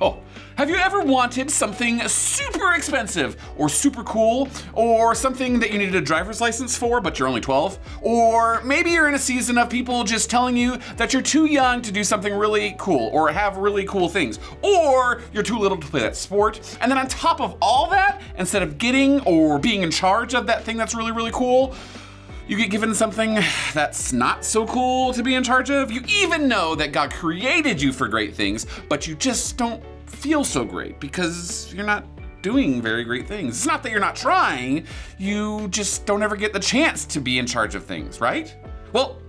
Oh, have you ever wanted something super expensive or super cool, or something that you needed a driver's license for but you're only 12? Or maybe you're in a season of people just telling you that you're too young to do something really cool or have really cool things, or you're too little to play that sport. And then on top of all that, instead of getting or being in charge of that thing that's really, really cool, you get given something that's not so cool to be in charge of. You even know that God created you for great things, but you just don't feel so great because you're not doing very great things. It's not that you're not trying, you just don't ever get the chance to be in charge of things, right? Well,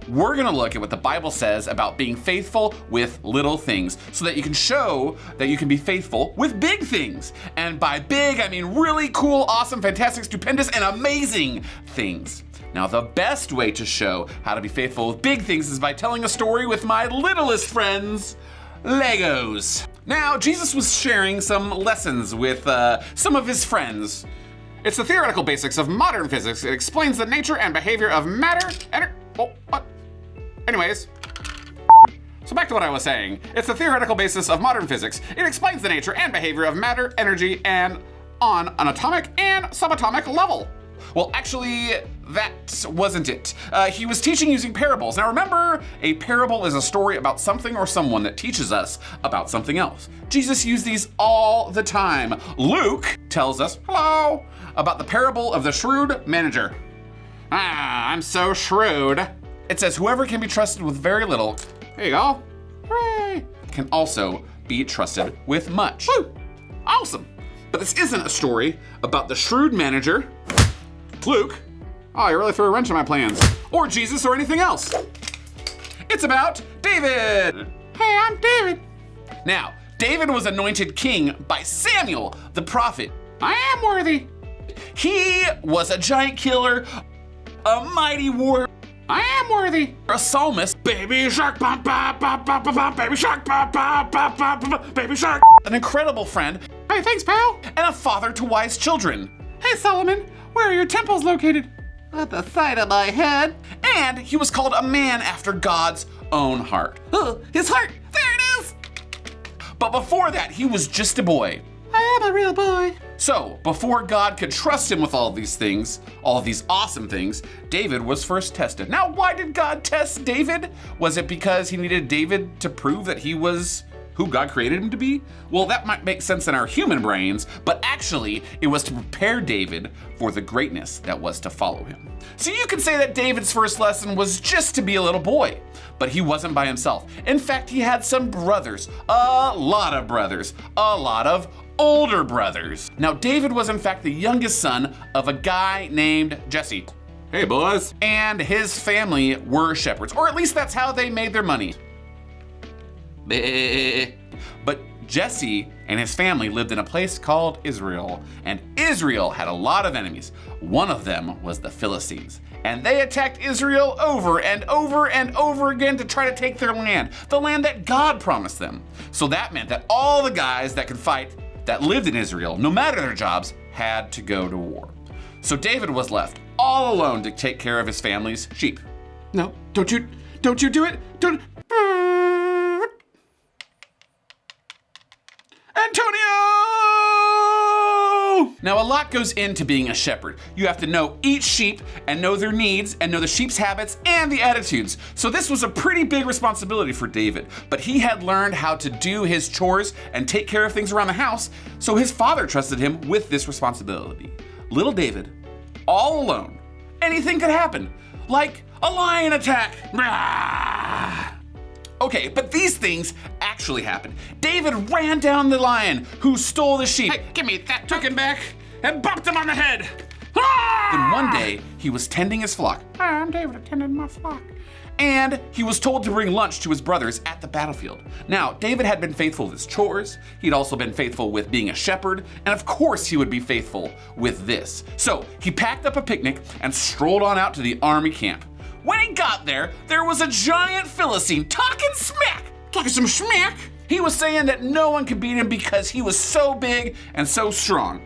we're gonna look at what the Bible says about being faithful with little things so that you can show that you can be faithful with big things. And by big, I mean really cool, awesome, fantastic, stupendous, and amazing things. Now, the best way to show how to be faithful with big things is by telling a story with my littlest friends, Legos. Now, Jesus was sharing some lessons with some of his friends. It's the theoretical basics of modern physics. It explains the nature and behavior of matter. Anyways, so back to what I was saying. It's the theoretical basis of modern physics. It explains the nature and behavior of matter, energy, and on an atomic and subatomic level. Well, actually, that wasn't it. He was teaching using parables. Now remember, a parable is a story about something or someone that teaches us about something else. Jesus used these all the time. Luke tells us, hello, about the parable of the shrewd manager. I'm so shrewd. It says, whoever can be trusted with very little, there you go, hooray, can also be trusted with much. Woo, awesome. But this isn't a story about the shrewd manager, Luke, oh, you really threw a wrench in my plans, or Jesus, or anything else. It's about David. Hey, I'm David. Now, David was anointed king by Samuel, the prophet. I am worthy. He was a giant killer, a mighty warrior. I am worthy. A psalmist. Baby shark, bum, bum, bum, bum, bum, bum, baby shark, bum, bum, bum, bum, bum, baby shark. An incredible friend. Hey, thanks, pal. And a father to wise children. Hey, Solomon, where are your temples located? At the side of my head. And he was called a man after God's own heart. His heart, there it is. But before that, he was just a boy. I am a real boy. So, before God could trust him with all of these things, all of these awesome things, David was first tested. Now, why did God test David? Was it because he needed David to prove that he was who God created him to be? Well, that might make sense in our human brains, but actually, it was to prepare David for the greatness that was to follow him. So you could say that David's first lesson was just to be a little boy, but he wasn't by himself. In fact, he had some brothers, a lot of brothers, a lot of older brothers. Now, David was in fact the youngest son of a guy named Jesse. Hey, boys. And his family were shepherds, or at least that's how they made their money. But Jesse and his family lived in a place called Israel, and Israel had a lot of enemies. One of them was the Philistines, and they attacked Israel over and over and over again to try to take their land, the land that God promised them. So that meant that all the guys that could fight that lived in Israel, no matter their jobs, had to go to war. So David was left all alone to take care of his family's sheep. No, don't you do it, don't. Antonio! Now, a lot goes into being a shepherd. You have to know each sheep and know their needs and know the sheep's habits and the attitudes. So this was a pretty big responsibility for David, but he had learned how to do his chores and take care of things around the house, so his father trusted him with this responsibility. Little David, all alone, anything could happen, like a lion attack. Okay, but these things actually happened. David ran down the lion who stole the sheep. Hey, give me that, took him back, and bumped him on the head. Then one day, he was tending his flock. Hi, I'm David, attending my flock. And he was told to bring lunch to his brothers at the battlefield. Now, David had been faithful with his chores. He'd also been faithful with being a shepherd. And of course, he would be faithful with this. So he packed up a picnic and strolled on out to the army camp. When he got there, there was a giant Philistine talking smack. Talking some smack. He was saying that no one could beat him because he was so big and so strong.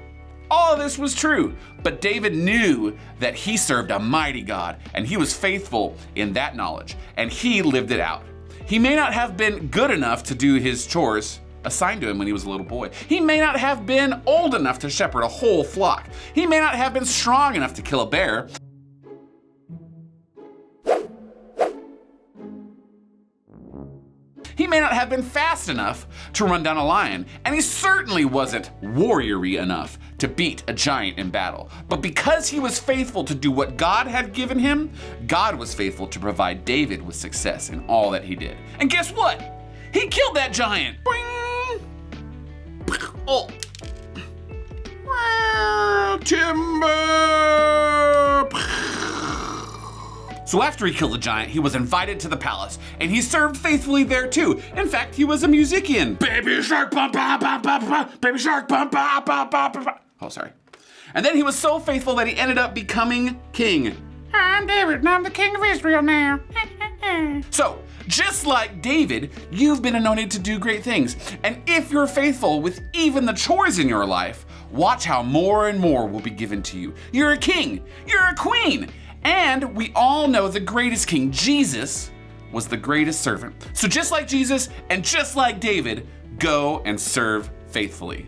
All of this was true, but David knew that he served a mighty God, and he was faithful in that knowledge, and he lived it out. He may not have been good enough to do his chores, assigned to him when he was a little boy. He may not have been old enough to shepherd a whole flock. He may not have been strong enough to kill a bear. He may not have been fast enough to run down a lion, and he certainly wasn't warrior-y enough to beat a giant in battle. But because he was faithful to do what God had given him, God was faithful to provide David with success in all that he did. And guess what? He killed that giant. Boing! Oh. Timber! So after he killed the giant, he was invited to the palace, and he served faithfully there too. In fact, he was a musician. Baby shark, bum, bum, bum, bum, bum. Baby shark, bum, bum, bum, bum, bum. Oh, sorry. And then he was so faithful that he ended up becoming king. I'm David, and I'm the king of Israel now. So, just like David, you've been anointed to do great things. And if you're faithful with even the chores in your life, watch how more and more will be given to you. You're a king. You're a queen. And we all know the greatest king, Jesus, was the greatest servant. So just like Jesus and just like David, go and serve faithfully.